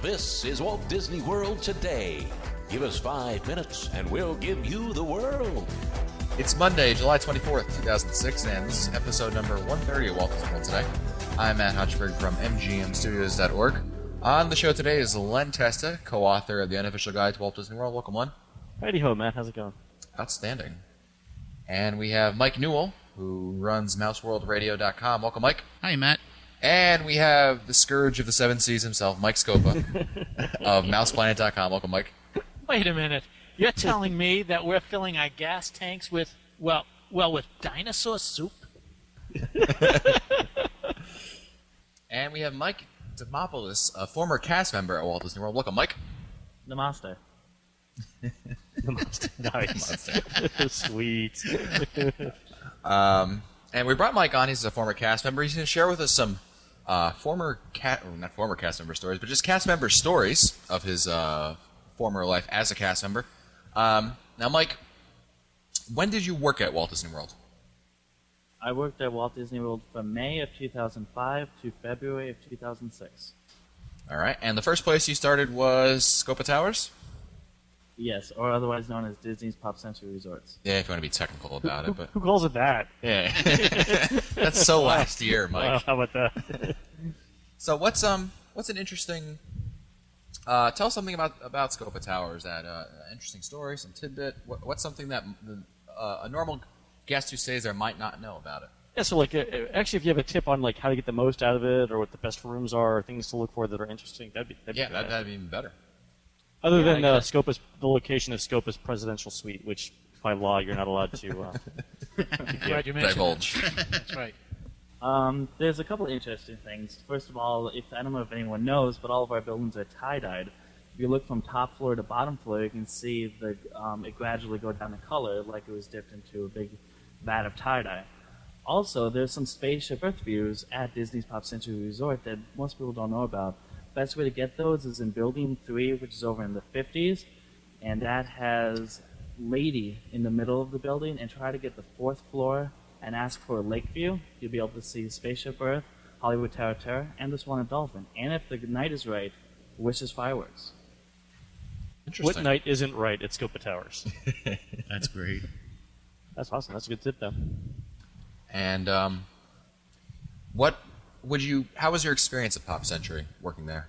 This is Walt Disney World Today. Give us 5 minutes and we'll give you the world. It's Monday, July 24th, 2006, and this is episode number 130 of Walt Disney World Today. I'm Matt Hutchberg from MGMstudios.org. On the show today is Len Testa, co-author of the Unofficial Guide to Walt Disney World. Welcome, Len. Righty-ho, Matt. How's it going? Outstanding. And we have Mike Newell, who runs MouseWorldRadio.com. Welcome, Mike. Hi, Matt. And we have the Scourge of the Seven Seas himself, Mike Scopa, of MousePlanet.com. Welcome, Mike. Wait a minute. You're telling me that we're filling our gas tanks with, with dinosaur soup? And we have Mike Demopoulos, a former cast member at Walt Disney World. Welcome, Mike. Namaste. Namaste. Nice. Sweet. And we brought Mike on. He's a former cast member. He's going to share with us some not former cast member stories, but just cast member stories of his former life as a cast member. Now, Mike, when did you work at Walt Disney World? I worked at Walt Disney World from May of 2005 to February of 2006. All right. And the first place you started was Scopa Towers? Yes, or otherwise known as Disney's Pop Century Resorts. Yeah, if you want to be technical about it. But Who calls it that? yeah. That's so last year, Mike. Well, how about that? So what's an interesting... tell us something about Scopa Towers, that interesting story, some tidbit. What's something that a normal guest who stays there might not know about it? Yeah, so actually, if you have a tip on how to get the most out of it, or what the best rooms are, or things to look for that are interesting, that'd be that'd be even better. Other than the location of Scopa's presidential suite, which by law you're not allowed to Glad you mentioned divulge. That's right. There's a couple of interesting things. First of all, I don't know if anyone knows, but all of our buildings are tie-dyed. If you look from top floor to bottom floor, you can see it gradually go down in color, like it was dipped into a big vat of tie-dye. Also, there's some spaceship Earth views at Disney's Pop Century Resort that most people don't know about. Best way to get those is in Building 3, which is over in the 50s, and that has Lady in the middle of the building, and try to get the 4th floor and ask for a lake view. You'll be able to see Spaceship Earth, Hollywood Tower Terror, and the Swan and Dolphin. And if the night is right, Wishes Fireworks. Interesting. What night isn't right at Scopa Towers? That's great. That's awesome. That's a good tip, though. And how was your experience at Pop Century working there?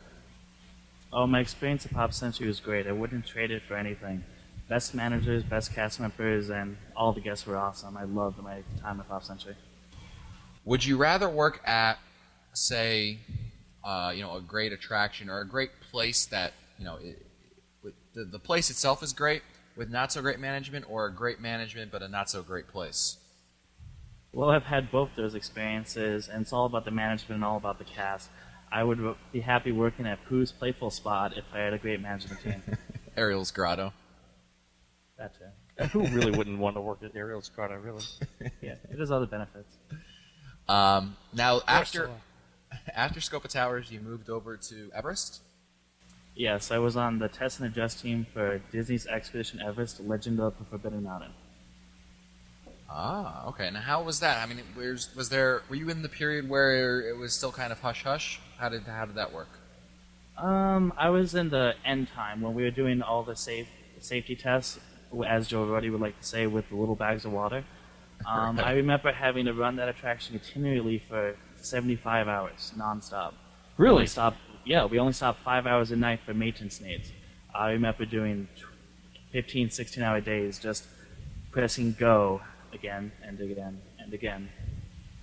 Oh, my experience at Pop Century was great. I wouldn't trade it for anything. Best managers, best cast members, and all the guests were awesome. I loved my time at Pop Century. Would you rather work at, say, a great attraction or a great place that, the place itself is great with not so great management, or a great management but a not so great place? Well, I've had both those experiences, and it's all about the management and all about the cast. I would be happy working at Pooh's Playful Spot if I had a great management team. Ariel's Grotto. That too. Who really wouldn't want to work at Ariel's Grotto, really? Yeah, it has other benefits. Now, after Scopa Towers, you moved over to Everest? Yes, I was on the test and adjust team for Disney's Expedition Everest, Legend of the Forbidden Mountain. Ah, okay. Now, how was that? I mean, were you in the period where it was still kind of hush-hush? How did that work? I was in the end time when we were doing all the safety tests, as Joe Roddy would like to say, with the little bags of water. I remember having to run that attraction continually for 75 hours, nonstop. Really? We only stopped 5 hours a night for maintenance needs. I remember doing 15, 16-hour days just pressing go again and again and again.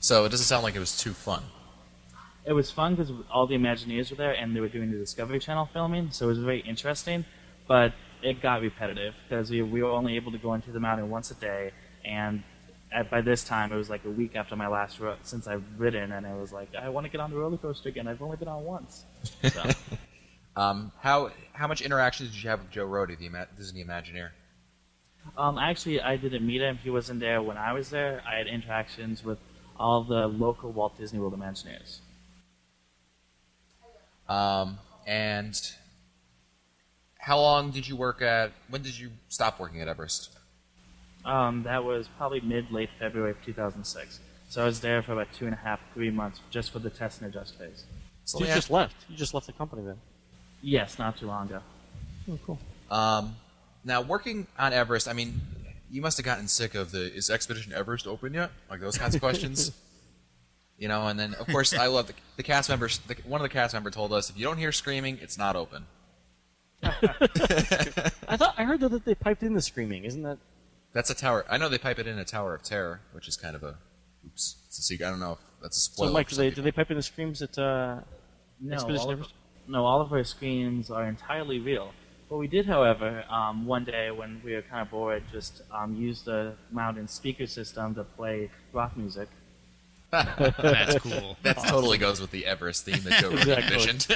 So it doesn't sound like it was too fun. It was fun because all the Imagineers were there and they were doing the Discovery Channel filming, so it was very interesting, but it got repetitive because we were only able to go into the mountain once a day, and by this time it was like a week after my last since I've ridden, and it was like, I want to get on the roller coaster again. I've only been on once. So. How much interaction did you have with Joe Rohde, the Disney Imagineer? Actually, I didn't meet him. He wasn't there when I was there. I had interactions with all the local Walt Disney World Imagineers. And how long did you work at? When did you stop working at Everest? That was probably mid-late February of 2006. So I was there for about 2.5, 3 months just for the test and adjust phase. So you just left. You just left the company then. Yes, not too long ago. Oh, cool. Now, working on Everest, I mean, you must have gotten sick of the "Is Expedition Everest open yet?" like those kinds of questions. You know, and then of course I love the cast members. One of the cast members told us, if you don't hear screaming, it's not open. I heard that they piped in the screaming. Isn't that? That's a tower. I know they pipe it in a Tower of Terror, which is kind of a oops. It's a secret. I don't know if that's a spoiler. So, Mike, for some do people. they pipe in the screams at No, Expedition Everest? all of our screams are entirely real. What we did, however, one day when we were kind of bored, just used the mountain speaker system to play rock music. That's cool. That totally goes with the Everest theme that Joe Rogan envisioned.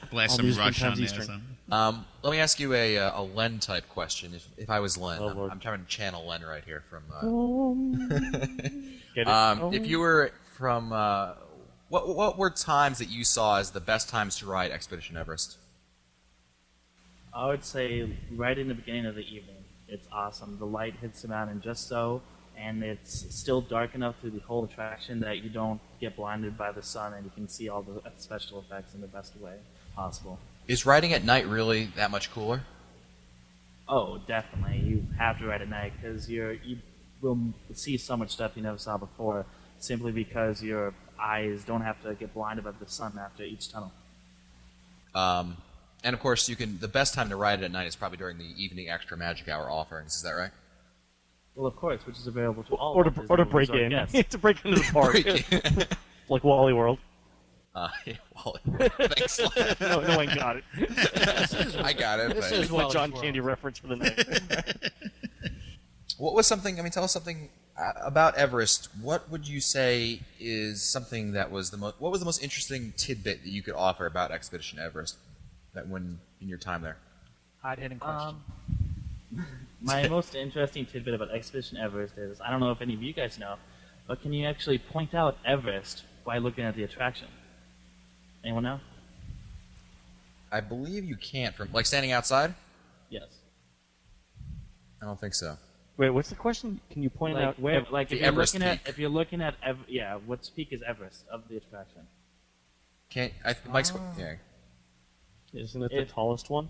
Blast All some music Rush from on there. Eastern. Son. Let me ask you a Len type question. If I was Len, Oh, Lord. I'm trying to channel Len right here from. Get it? If you were from, what were times that you saw as the best times to ride Expedition Everest? I would say right in the beginning of the evening. It's awesome. The light hits the mountain just so, and it's still dark enough through the whole attraction that you don't get blinded by the sun, and you can see all the special effects in the best way possible. Is riding at night really that much cooler? Oh, definitely. You have to ride at night because you will see so much stuff you never saw before, simply because your eyes don't have to get blinded by the sun after each tunnel. And of course, the best time to ride it at night is probably during the evening extra magic hour offerings. Is that right? Well, of course, which is available to all. Or to Disney break Resort in. guests. To break into the park. Like Wally World. Yeah, Wally. Thanks. No one got it. I got it. This but- is My Wally's John World. Candy reference for the night. What was something? I mean, tell us something about Everest. What would you say is something that was What was the most interesting tidbit that you could offer about Expedition Everest? That when in your time there. Hard-hitting question. My most interesting tidbit about Expedition Everest is, I don't know if any of you guys know, but can you actually point out Everest by looking at the attraction? Anyone know? I believe you can't from standing outside. Yes. I don't think so. Wait, what's the question? Can you point out where? Like the if you're Everest looking at peak. if you're looking at what peak is Everest of the attraction? Can't. Mike's. Yeah. Isn't it the tallest one?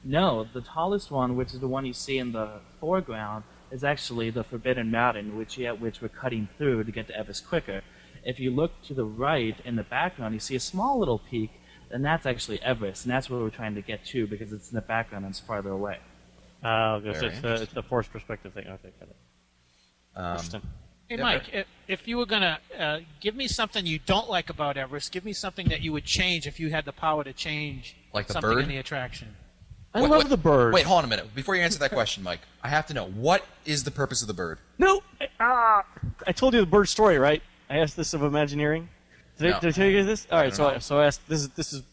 No, the tallest one, which is the one you see in the foreground, is actually the Forbidden Mountain, which we're cutting through to get to Everest quicker. If you look to the right in the background, you see a small little peak, and that's actually Everest, and that's where we're trying to get to because it's in the background and it's farther away. It's the forced perspective thing. Okay, got it. Interesting. Hey, Yeah, Mike, if you were going to give me something you don't like about Everest, give me something that you would change if you had the power to change Like the something bird? in the attraction. I love the bird. Wait, hold on a minute. Before you answer that question, Mike, I have to know what is the purpose of the bird? No! I told you the bird story, right? I asked this of Imagineering. Did I tell you guys this? All right, don't know. so I asked. This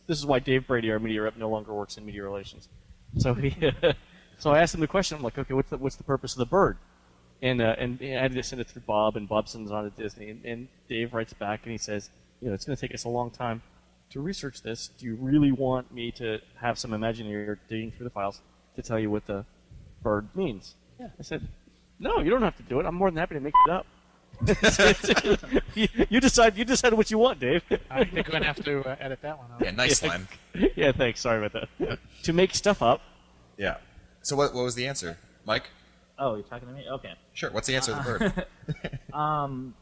is why Dave Brady, our media rep, no longer works in media relations. So so I asked him the question. I'm like, okay, what's the purpose of the bird? And I had to send it through Bob, and Bob sends it on to Disney, and Dave writes back and he says, it's going to take us a long time to research this. Do you really want me to have some Imagineer digging through the files to tell you what the bird means? Yeah. I said, no, you don't have to do it. I'm more than happy to make it up. you decide what you want, Dave. I think we're going to have to edit that one out. Yeah, nice Len. Yeah, thanks. Sorry about that. To make stuff up. Yeah. So what was the answer, Mike? Oh, you're talking to me? Okay. Sure. What's the answer to the bird?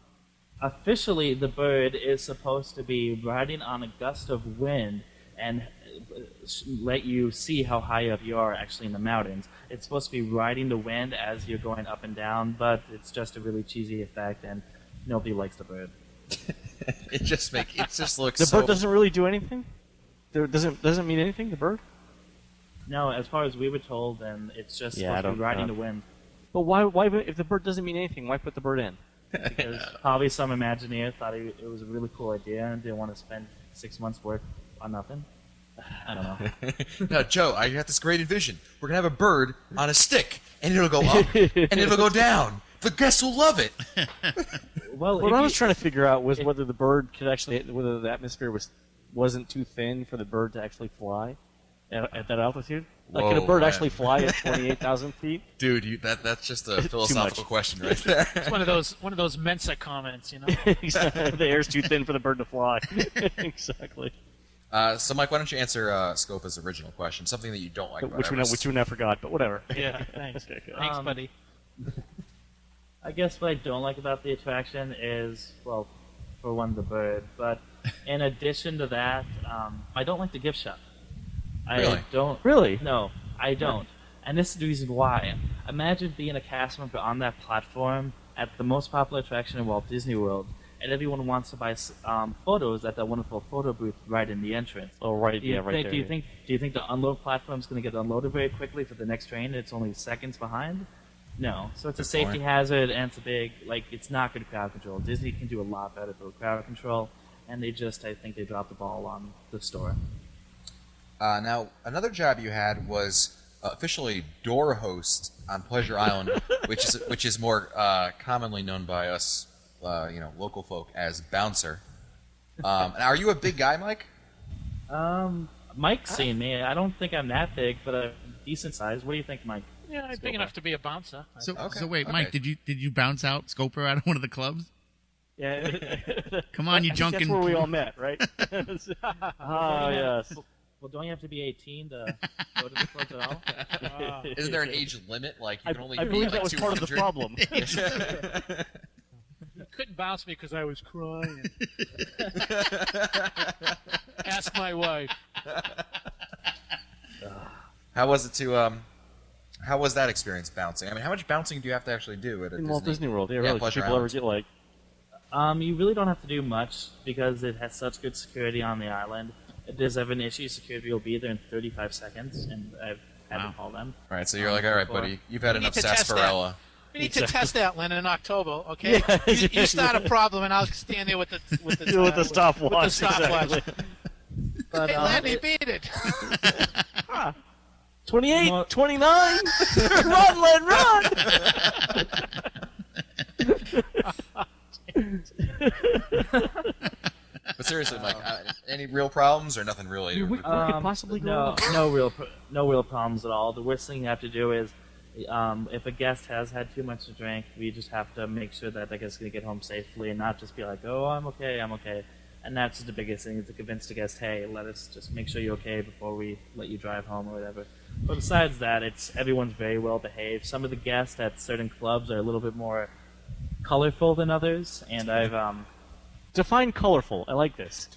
Officially, the bird is supposed to be riding on a gust of wind and let you see how high up you are actually in the mountains. It's supposed to be riding the wind as you're going up and down, but it's just a really cheesy effect, and nobody likes the bird. It just looks. The so... bird doesn't really do anything. Doesn't mean anything. The bird. No, as far as we were told, then it's just Yeah, I supposed to be don't- riding the wind. But why? If the bird doesn't mean anything, why put the bird in? Because probably some Imagineer thought it was a really cool idea and didn't want to spend 6 months' work on nothing. I don't know. No, Joe, I got this great vision. We're gonna have a bird on a stick, and it'll go up, and it'll go down. The guests will love it. Well, What if I was you- trying to figure out was whether the bird could actually, whether the atmosphere wasn't too thin for the bird to actually fly at that altitude. Like, could a Whoa, bird man. actually fly at 28,000 feet? Dude, that's just a philosophical question right there. It's one of those Mensa comments, The air's too thin for the bird to fly. Exactly. So, Mike, why don't you answer Scopa's original question? Something that you don't like about which we now forgot, but whatever. Yeah, thanks. Thanks, buddy. I guess what I don't like about the attraction is, well, for one, the bird. But in addition to that, I don't like the gift shop. Really? I don't. Really? No, I don't. And this is the reason why. Imagine being a cast member on that platform at the most popular attraction in Walt Disney World, and everyone wants to buy photos at that wonderful photo booth right in the entrance. Oh, right, Do you yeah, right think, there. Do you yeah. think? Do you think the unload platform is going to get unloaded very quickly for the next train? It's only seconds behind. No, so it's a Good safety point. hazard, and it's a big it's not good crowd control. Disney can do a lot better for crowd control, and I think they dropped the ball on the store. Now, another job you had was officially door host on Pleasure Island, which is more commonly known by us, local folk as bouncer. And are you a big guy, Mike? Mike's seen me. I don't think I'm that big, but I'm decent size. What do you think, Mike? Yeah, I'm big enough to be a bouncer. So, Okay, so wait, okay. Mike, did you bounce out Scoper out of one of the clubs? Yeah. Come on, you I think drunken. That's where we all met, right? Ah, yes. Well, don't you have to be 18 to go to the clubs at all? Isn't there an age limit? Like you I can only believe be like that was part of the 200? problem. You couldn't bounce me because I was crying. Ask my wife. How was it to How was that experience bouncing? I mean, how much bouncing do you have to actually do at a In Walt Disney World, yeah, really. Do Pleasure people ever Island. get like? You really don't have to do much because it has such good security on the island. If there's ever an issue, security will be there in 35 seconds, and I've had to call them. All right, so you're like, all right, buddy, you've had We enough need to test sarsaparilla. We need to test that, Len, in October, okay? Yeah. You start a problem, and I'll stand there with the With the stopwatch. With the stopwatch. Exactly. But, Hey, Len, he beat it. 28, Well- 29. Run, Len, run! But seriously, Mike, any real problems or nothing really? Where could possibly go no real problems at all. The worst thing you have to do is, if a guest has had too much to drink, we just have to make sure that the guest is going to get home safely and not just be like, oh, I'm okay. And that's the biggest thing, is to convince the guest, hey, let us just make sure you're okay before we let you drive home or whatever. But besides that, everyone's very well behaved. Some of the guests at certain clubs are a little bit more colorful than others, and I've Define colorful. I like this.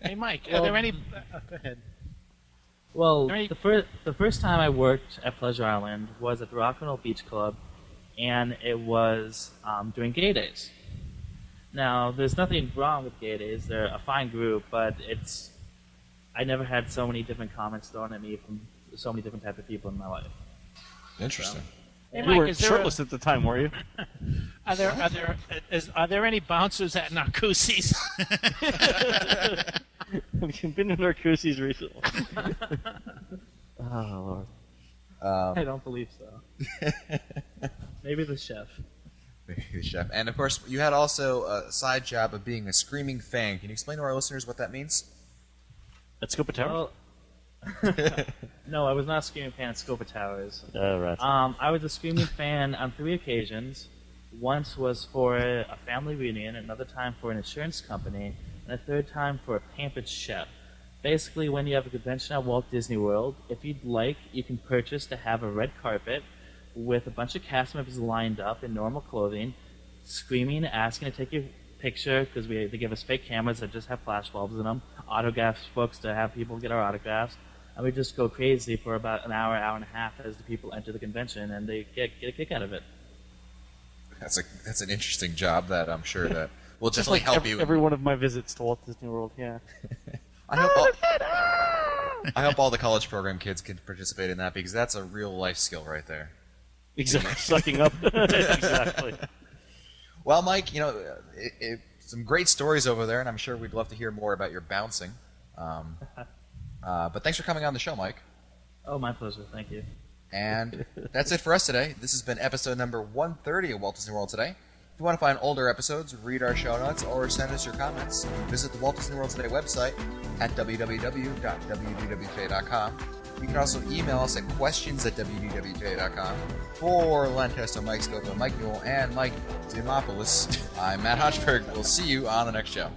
Hey, Mike, Well- are there any... go ahead. Well, Right. the first time I worked at Pleasure Island was at the Rock and Roll Beach Club, and it was during Gay Days. Now, there's nothing wrong with Gay Days; they're a fine group, but I never had so many different comments thrown at me from so many different types of people in my life. Interesting. Hey, You Mike, were is there shirtless at the time, were you? are there any bouncers at Narcoossee's? Have you been in Narcoossee's recently? Oh, Lord. I don't believe so. Maybe the chef. The chef. And of course, you had also a side job of being a screaming fan. Can you explain to our listeners what that means? At Scopa Tower? Well, no, I was not a screaming fan at Scopa Towers. Right. I was a screaming fan on 3 occasions. Once was for a family reunion, another time for an insurance company, and a third time for a pampered chef. Basically, when you have a convention at Walt Disney World, if you'd like, you can purchase to have a red carpet with a bunch of cast members lined up in normal clothing, screaming, asking to take your picture, because they give us fake cameras that just have flash bulbs in them, autographs books to have people get our autographs, and we just go crazy for about an hour, hour and a half as the people enter the convention, and they get a kick out of it. That's an interesting job that I'm sure that will Just definitely like help you. every one of my visits to Walt Disney World, yeah. I hope all the college program kids can participate in that, because that's a real life skill right there. Exactly. Sucking up. Exactly. Well, Mike, some great stories over there, and I'm sure we'd love to hear more about your bouncing. But thanks for coming on the show, Mike. Oh, my pleasure. Thank you. And that's it for us today. This has been episode number 130 of Walt Disney World Today. If you want to find older episodes, read our show notes, or send us your comments, visit the Walt Disney World Today website at www.wdwtoday.com. You can also email us at questions@wdwtoday.com. For Len Testo, Mike Scopa, Mike Newell, and Mike Dimopoulos, I'm Matt Hodgberg. We'll see you on the next show.